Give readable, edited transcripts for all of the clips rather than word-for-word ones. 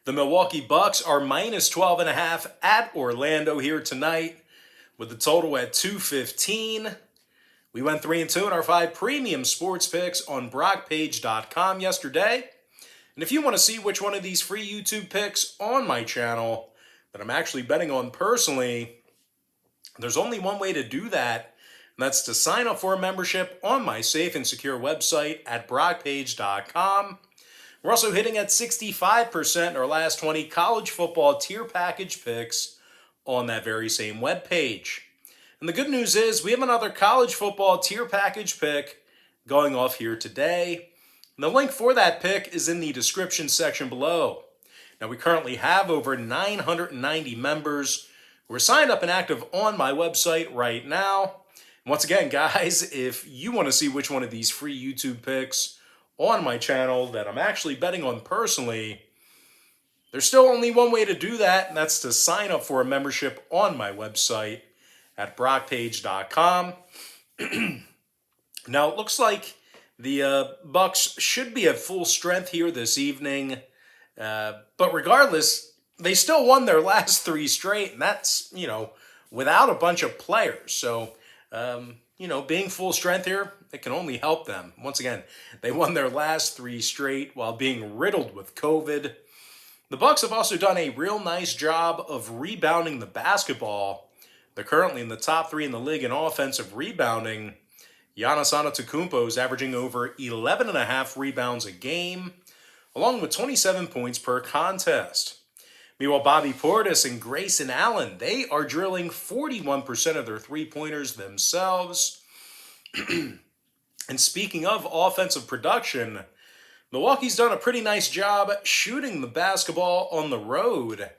The Milwaukee Bucks are minus 12.5 at Orlando here tonight with the total at 215. We went 3-2 in our 5 premium sports picks on BrockPage.com yesterday. And if you want to see which one of these free YouTube picks on my channel that I'm actually betting on personally, there's only one way to do that, and that's to sign up for a membership on my safe and secure website at BrockPage.com. We're also hitting at 65% in our last 20 college football tier package picks on that very same webpage. And the good news is we have another college football tier package pick going off here today. And the link for that pick is in the description section below. Now, we currently have over 990 members who are signed up and active on my website right now. And once again, guys, if you want to see which one of these free YouTube picks on my channel that I'm actually betting on personally, there's still only one way to do that, and that's to sign up for a membership on my website at BrockPage.com. Now, it looks like the Bucks should be at full strength here this evening, but regardless, they still won their last 3 straight, and that's, without a bunch of players. So, being full strength here, it can only help them. Once again, they won their last 3 straight while being riddled with COVID. The Bucks have also done a real nice job of rebounding the basketball. They're currently in the top 3 in the league in offensive rebounding. Giannis Antetokounmpo is averaging over 11.5 rebounds a game, along with 27 points per contest. Meanwhile, Bobby Portis and Grayson Allen, they are drilling 41% of their three-pointers themselves. And speaking of offensive production, Milwaukee's done a pretty nice job shooting the basketball on the road,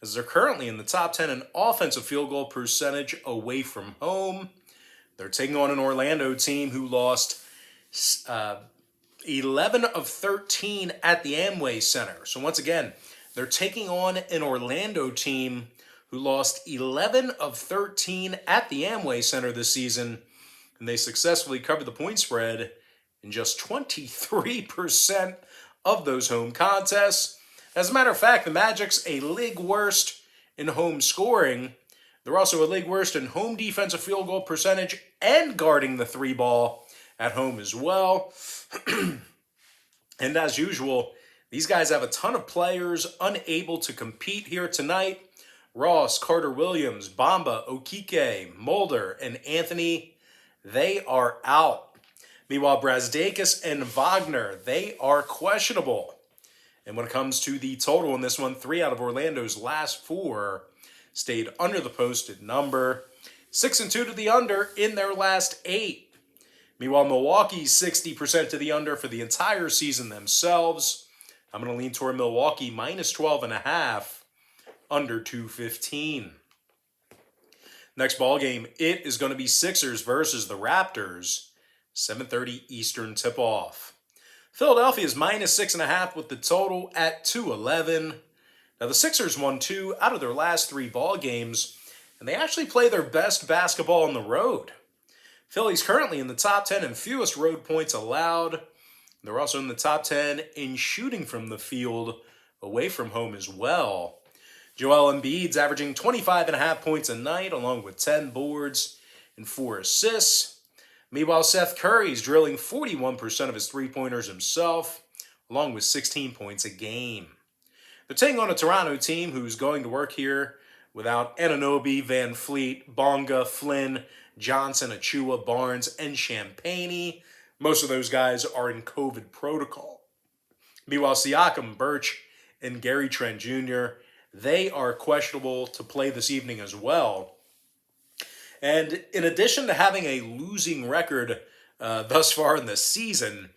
as they're currently in the top 10 in offensive field goal percentage away from home. They're taking on an Orlando team who lost 11 of 13 at the Amway Center. So once again, they're taking on an Orlando team who lost 11 of 13 at the Amway Center this season, and they successfully covered the point spread in just 23% of those home contests. As a matter of fact, the Magic's a league worst in home scoring. They're also a league worst in home defensive field goal percentage and guarding the 3 ball at home as well. And as usual, these guys have a ton of players unable to compete here tonight. Ross, Carter-Williams, Bamba, Okike, Mulder, and Anthony, they are out. Meanwhile, Brazdeikis and Wagner, they are questionable. And when it comes to the total in this one, 3 out of Orlando's last 4 stayed under the posted number. 6-2 to the under in their last 8. Meanwhile, Milwaukee's 60% to the under for the entire season themselves. I'm going to lean toward Milwaukee minus 12.5, under 215. Next ball game, it is going to be Sixers versus the Raptors, 7:30 Eastern tip-off. Philadelphia is minus 6.5 with the total at 211. Now, the Sixers won 2 out of their last 3 ball games, and they actually play their best basketball on the road. Philly's currently in the top 10 in fewest road points allowed. They're also in the top 10 in shooting from the field away from home as well. Joel Embiid's averaging 25.5 points a night, along with 10 boards and 4 assists. Meanwhile, Seth Curry's drilling 41% of his three-pointers himself, along with 16 points a game. They're taking on a Toronto team who's going to work here without Anunoby, Van Fleet, Bonga, Flynn, Johnson, Achua, Barnes, and Champagnie. Most of those guys are in COVID protocol. Meanwhile, Siakam, Birch, and Gary Trent Jr., they are questionable to play this evening as well. And in addition to having a losing record thus far in the season,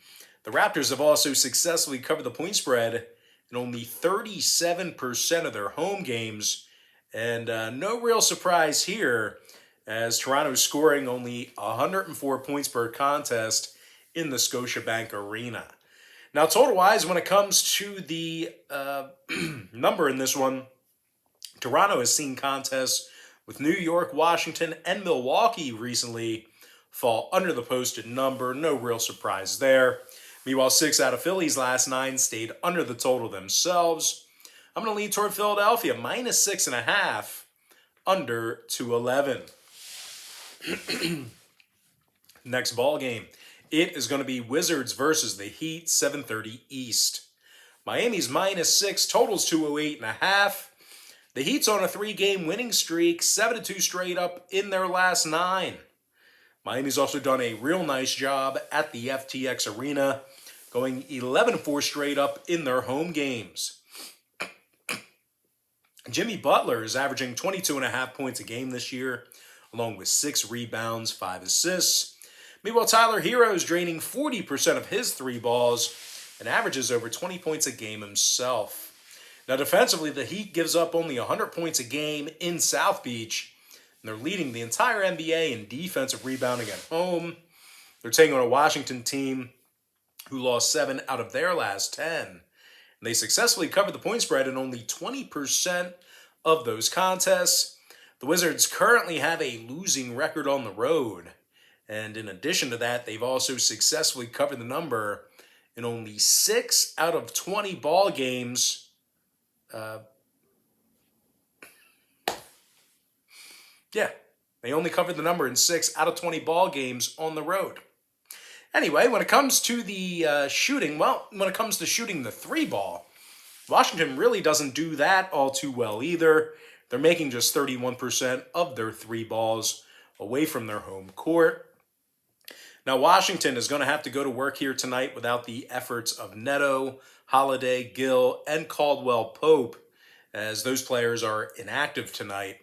the Raptors have also successfully covered the point spread in only 37% of their home games. And no real surprise here, as Toronto's scoring only 104 points per contest in the Scotiabank Arena. Now, total-wise, when it comes to the number in this one, Toronto has seen contests with New York, Washington, and Milwaukee recently fall under the posted number. No real surprise there. Meanwhile, 6 out of Philly's last 9 stayed under the total themselves. I'm going to lean toward Philadelphia, minus 6.5, under 211. Next ball game, it is going to be Wizards versus the Heat, 7:30 East. Miami's minus 6, totals 208.5. The Heat's on a 3-game winning streak, 7-2 straight up in their last 9. Miami's also done a real nice job at the FTX Arena, going 11-4 straight up in their home games. Jimmy Butler is averaging 22.5 points a game this year, along with 6 rebounds, 5 assists. Meanwhile, Tyler Hero is draining 40% of his 3 balls and averages over 20 points a game himself. Now, defensively, the Heat gives up only 100 points a game in South Beach, and they're leading the entire NBA in defensive rebounding at home. They're taking on a Washington team who lost 7 out of their last 10. And they successfully covered the point spread in only 20% of those contests. The Wizards currently have a losing record on the road. And in addition to that, they've also successfully covered the number in only 6 out of 20 ball games. They only covered the number in 6 out of 20 ball games on the road. Anyway, when it comes to the shooting, when it comes to shooting the 3 ball, Washington really doesn't do that all too well either. They're making just 31% of their 3 balls away from their home court. Now, Washington is going to have to go to work here tonight without the efforts of Neto, Holiday, Gill, and Caldwell Pope, as those players are inactive tonight.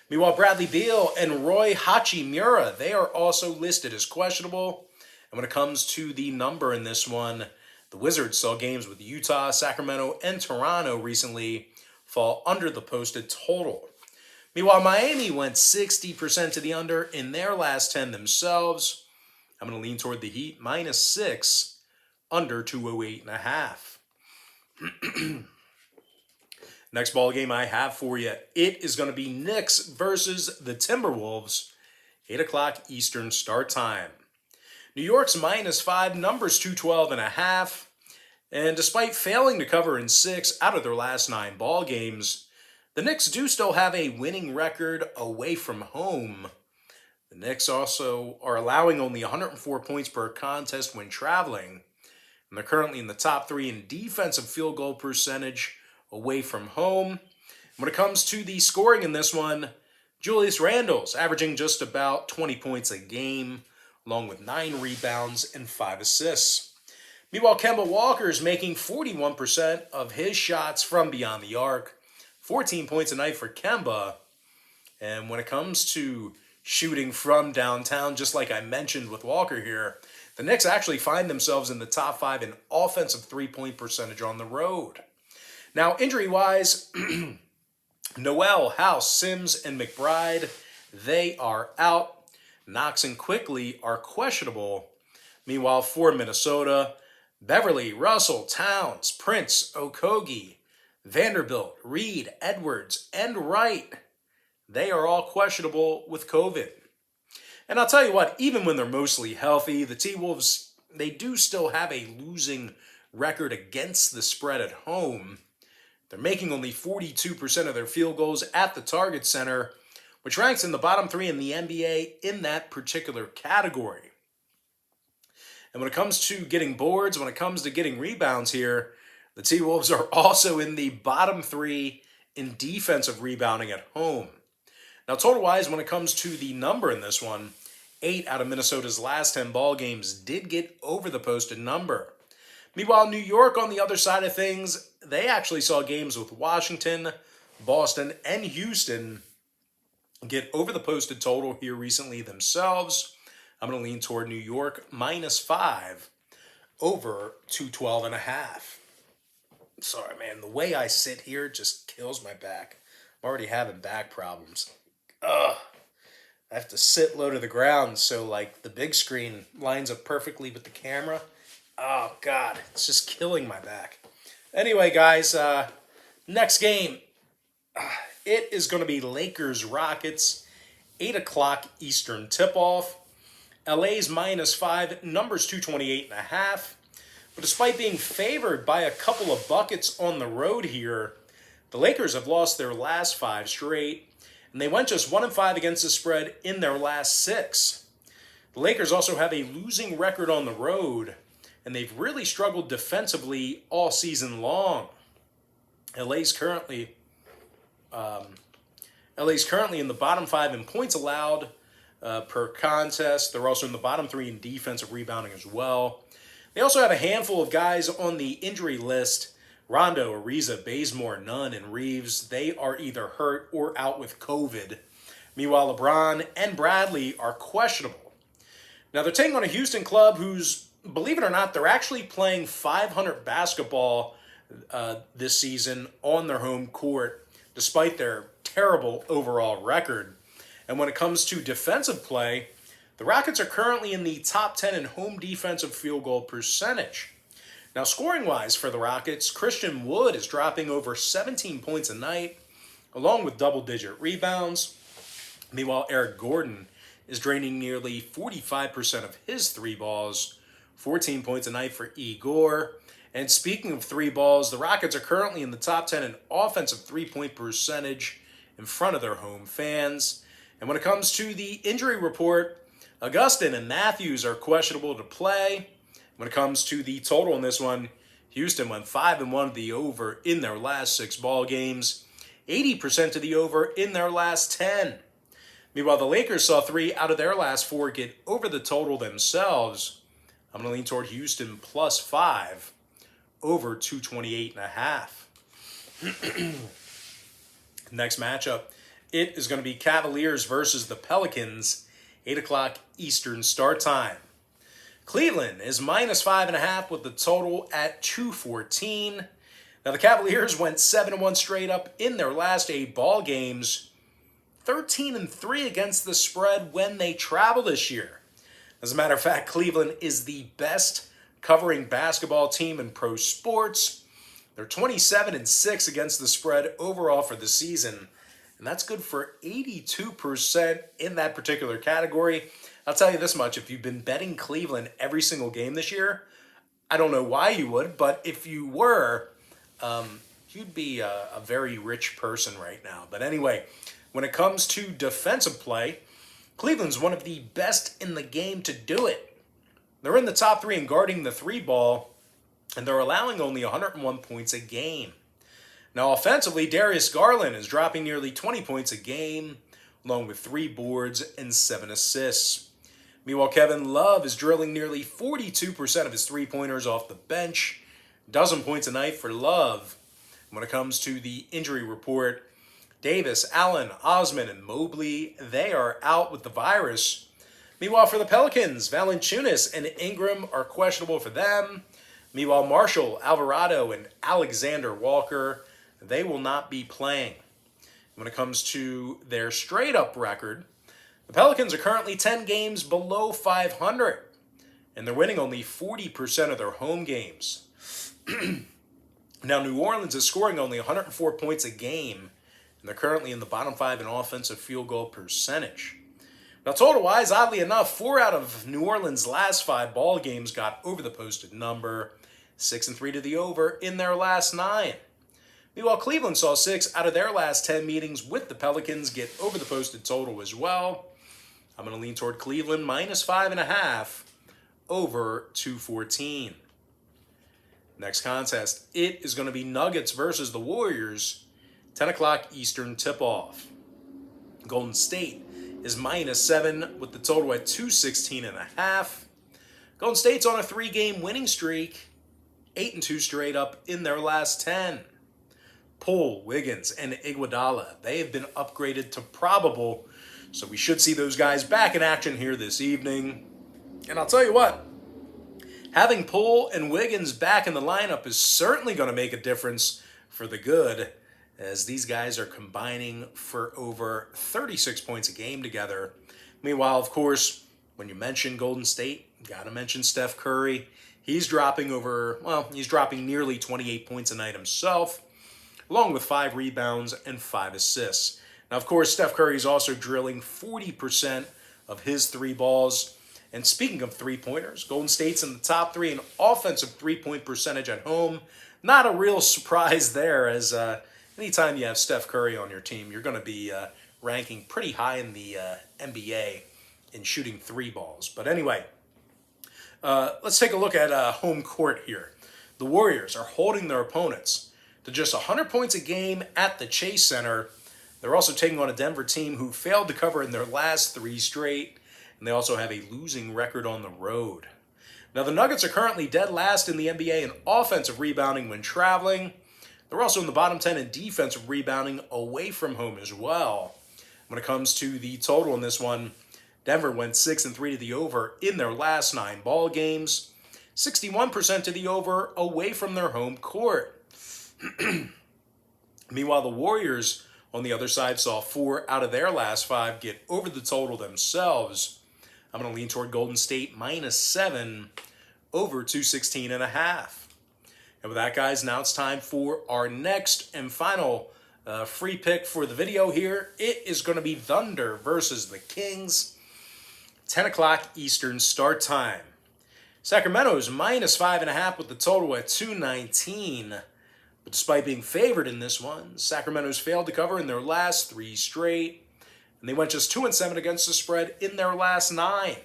Meanwhile, Bradley Beal and Roy Hachimura, they are also listed as questionable. And when it comes to the number in this one, the Wizards saw games with Utah, Sacramento, and Toronto recently fall under the posted total. Meanwhile, Miami went 60% to the under in their last 10 themselves. I'm going to lean toward the Heat, minus 6, under 208.5. Next ball game I have for you, it is going to be Knicks versus the Timberwolves, 8 o'clock Eastern start time. New York's minus 5, numbers 212.5. And despite failing to cover in 6 out of their last 9 ball games, the Knicks do still have a winning record away from home. The Knicks also are allowing only 104 points per contest when traveling, and they're currently in the top 3 in defensive field goal percentage away from home. When it comes to the scoring in this one, Julius Randle's averaging just about 20 points a game, along with 9 rebounds and 5 assists. Meanwhile, Kemba Walker is making 41% of his shots from beyond the arc, 14 points a night for Kemba. And when it comes to shooting from downtown, just like I mentioned with Walker here, the Knicks actually find themselves in the top 5 in offensive three-point percentage on the road. Now, injury-wise, Noel, House, Sims, and McBride, they are out. Knox and Quickly are questionable. Meanwhile, for Minnesota, Beverly, Russell, Towns, Prince, Okogie, Vanderbilt, Reed, Edwards, and Wright, they are all questionable with COVID. And I'll tell you what, even when they're mostly healthy, the T-Wolves, they do still have a losing record against the spread at home. They're making only 42% of their field goals at the target center, which ranks in the bottom 3 in the NBA in that particular category. And when it comes to getting boards, when it comes to getting rebounds here, the T-Wolves are also in the bottom 3 in defensive rebounding at home. Now, total-wise, when it comes to the number in this one, 8 out of Minnesota's last 10 ball games did get over the posted number. Meanwhile, New York, on the other side of things, they actually saw games with Washington, Boston, and Houston get over the posted total here recently themselves. I'm going to lean toward New York, minus 5, over 212.5. Sorry, man, the way I sit here just kills my back. I'm already having back problems. I have to sit low to the ground so, like, the big screen lines up perfectly with the camera. Oh, God, it's just killing my back. Anyway, guys, next game, it is going to be Lakers-Rockets, 8 o'clock Eastern tip-off. LA's minus 5, numbers 228.5. But despite being favored by a couple of buckets on the road here, The Lakers have lost their last 5 straight, and they went just 1-5 against the spread in their last 6. The Lakers also have a losing record on the road, and they've really struggled defensively all season long. LA's currently in the bottom 5 in points allowed per contest. They're also in the bottom 3 in defensive rebounding as well. They also have a handful of guys on the injury list. Rondo, Ariza, Bazemore, Nunn, and Reeves, they are either hurt or out with COVID. Meanwhile, LeBron and Bradley are questionable. Now, they're taking on a Houston club who's, believe it or not, they're actually playing .500 basketball this season on their home court, despite their terrible overall record. And when it comes to defensive play, the Rockets are currently in the top 10 in home defensive field goal percentage. Now, scoring-wise for the Rockets, Christian Wood is dropping over 17 points a night, along with double-digit rebounds. Meanwhile, Eric Gordon is draining nearly 45% of his 3 balls, 14 points a night for Igor. And speaking of 3 balls, the Rockets are currently in the top 10 in offensive 3-point percentage in front of their home fans. And when it comes to the injury report, Augustin and Matthews are questionable to play. When it comes to the total in this one, Houston went 5-1 to the over in their last 6 ball games, 80% to the over in their last 10. Meanwhile, the Lakers saw 3 out of their last 4 get over the total themselves. I'm going to lean toward Houston +5 over 228.5. Next matchup, it is going to be Cavaliers versus the Pelicans, 8 o'clock Eastern start time. Cleveland is -5.5 with the total at 214. Now, the Cavaliers went 7-1 straight up in their last 8 ball games, 13-3 against the spread when they travel this year. As a matter of fact, Cleveland is the best covering basketball team in pro sports. They're 27-6 against the spread overall for the season, and that's good for 82% in that particular category. I'll tell you this much, if you've been betting Cleveland every single game this year, I don't know why you would, but if you were, you'd be a very rich person right now. But anyway, when it comes to defensive play, Cleveland's one of the best in the game to do it. They're in the top 3 in guarding the 3 ball, and they're allowing only 101 points a game. Now, offensively, Darius Garland is dropping nearly 20 points a game, along with 3 boards and 7 assists. Meanwhile, Kevin Love is drilling nearly 42% of his 3-pointers off the bench, 12 points a night for Love. When it comes to the injury report, Davis, Allen, Osman, and Mobley, they are out with the virus. Meanwhile, for the Pelicans, Valanciunas and Ingram are questionable for them. Meanwhile, Marshall, Alvarado, and Alexander Walker, they will not be playing. When it comes to their straight-up record, the Pelicans are currently 10 games below 500, and they're winning only 40% of their home games. Now, New Orleans is scoring only 104 points a game, and they're currently in the bottom 5 in offensive field goal percentage. Now, total-wise, oddly enough, 4 out of New Orleans' last 5 ball games got over the posted number, 6-3 to the over in their last 9. Meanwhile, Cleveland saw 6 out of their last 10 meetings with the Pelicans get over the posted total as well. I'm going to lean toward Cleveland -5.5 over 214. Next contest, it is going to be Nuggets versus the Warriors, 10 o'clock Eastern tip-off. Golden State is -7 with the total at 216.5. Golden State's on a 3-game winning streak, 8-2 straight up in their last 10. Poole, Wiggins, and Iguodala, they have been upgraded to probable, so we should see those guys back in action here this evening. And I'll tell you what, having Poole and Wiggins back in the lineup is certainly going to make a difference for the good, as these guys are combining for over 36 points a game together. Meanwhile, of course, when you mention Golden State, you got to mention Steph Curry. He's dropping nearly 28 points a night himself, along with 5 rebounds and 5 assists. Now, of course, Steph Curry is also drilling 40% of his 3 balls. And speaking of 3-pointers, Golden State's in the top 3 in offensive 3-point percentage at home. Not a real surprise there, as anytime you have Steph Curry on your team, you're going to be ranking pretty high in the NBA in shooting three balls. But anyway, let's take a look at home court here. The Warriors are holding their opponents to just 100 points a game at the Chase Center. They're also taking on a Denver team who failed to cover in their last three straight, and they also have a losing record on the road. Now, the Nuggets are currently dead last in the NBA in offensive rebounding when traveling. They're also in the bottom 10 in defensive rebounding away from home as well. When it comes to the total in this one, Denver went 6-3 to the over in their last 9 ball games, 61% to the over away from their home court. Meanwhile, the Warriors on the other side saw 4 out of their last 5 get over the total themselves. I'm going to lean toward Golden State -7 over 216.5. And with that, guys, now it's time for our next and final free pick for the video here. It is going to be Thunder versus the Kings. 10 o'clock Eastern start time. Sacramento is -5.5 with the total at 219. But despite being favored in this one, Sacramento's failed to cover in their last 3 straight. And they went just 2-7 against the spread in their last 9.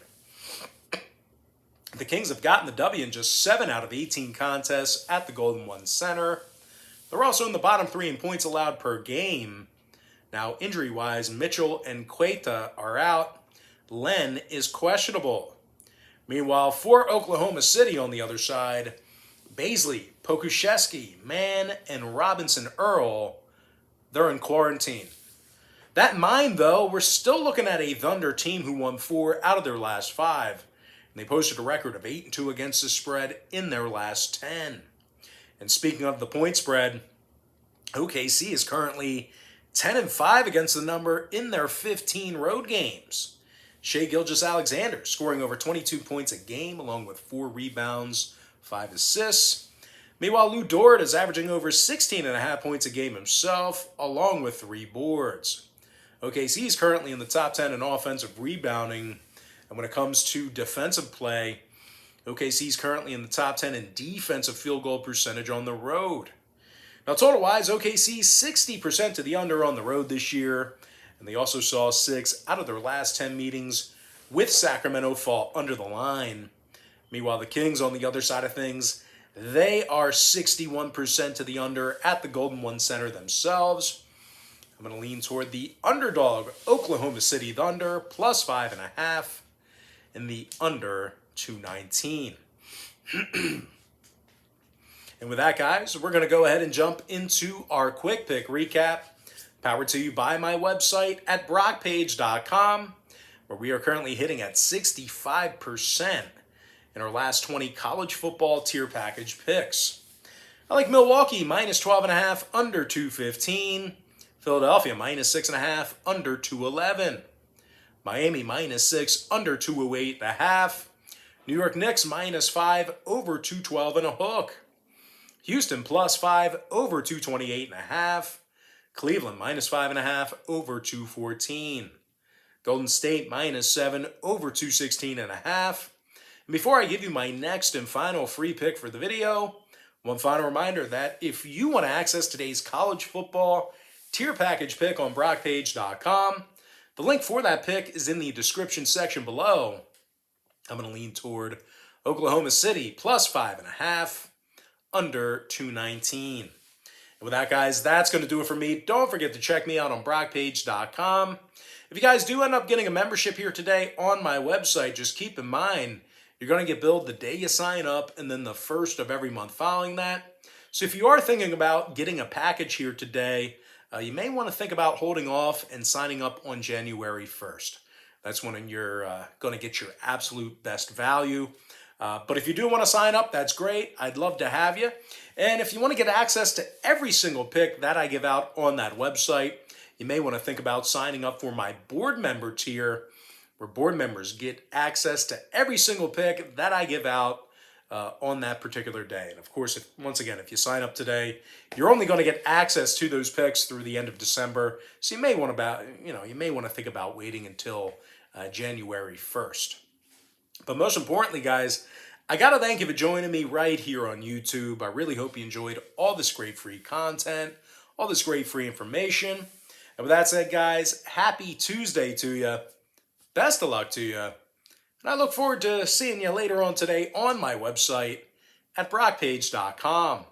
The Kings have gotten the W in just 7 out of 18 contests at the Golden One Center. They're also in the bottom 3 in points allowed per game. Now, injury-wise, Mitchell and Queta are out. Len is questionable. Meanwhile, for Oklahoma City on the other side, Baisley, Pokusevski, Mann, and Robinson Earl, they're in quarantine. That in mind, though, we're still looking at a Thunder team who won 4 out of their last 5. And they posted a record of 8-2 against the spread in their last 10. And speaking of the point spread, OKC is currently 10-5 against the number in their 15 road games. Shai Gilgeous-Alexander scoring over 22 points a game along with 4 rebounds, 5 assists. Meanwhile, Lou Dort is averaging over 16.5 points a game himself along with 3 boards. OKC is currently in the top 10 in offensive rebounding. And when it comes to defensive play, OKC is currently in the top 10 in defensive field goal percentage on the road. Now, total-wise, OKC 60% to the under on the road this year. And they also saw 6 out of their last 10 meetings with Sacramento fall under the line. Meanwhile, the Kings on the other side of things, they are 61% to the under at the Golden One Center themselves. I'm going to lean toward the underdog Oklahoma City Thunder +5.5 in the under 219. And with that, guys, we're going to go ahead and jump into our quick pick recap, powered to you by my website at brockpage.com, where we are currently hitting at 65% in our last 20 college football tier package picks. I like Milwaukee -12.5 under 215. Philadelphia -6.5 under 211. Miami -6 under 208.5. New York Knicks -5 over 212 and a hook. Houston +5 over 228.5. Cleveland -5.5 over 214. Golden State -7 over 216.5. And before I give you my next and final free pick for the video, one final reminder that if you want to access today's college football tier package pick on brockpage.com, the link for that pick is in the description section below. I'm going to lean toward Oklahoma City +5.5 under 219. And with that, guys, that's going to do it for me. Don't forget to check me out on brockpage.com. If you guys do end up getting a membership here today on my website, just keep in mind you're going to get billed the day you sign up and then the first of every month following that. So if you are thinking about getting a package here today, you may want to think about holding off and signing up on January 1st. That's when you're going to get your absolute best value. But if you do want to sign up, that's great. I'd love to have you. And if you want to get access to every single pick that I give out on that website, you may want to think about signing up for my board member tier, where board members get access to every single pick that I give out on that particular day. And of course, once again, if you sign up today, you're only going to get access to those picks through the end of December. So you may want to think about waiting until January 1st. But most importantly, guys, I got to thank you for joining me right here on YouTube. I really hope you enjoyed all this great free content, all this great free information. And with that said, guys, happy Tuesday to you. Best of luck to you. And I look forward to seeing you later on today on my website at brockpage.com.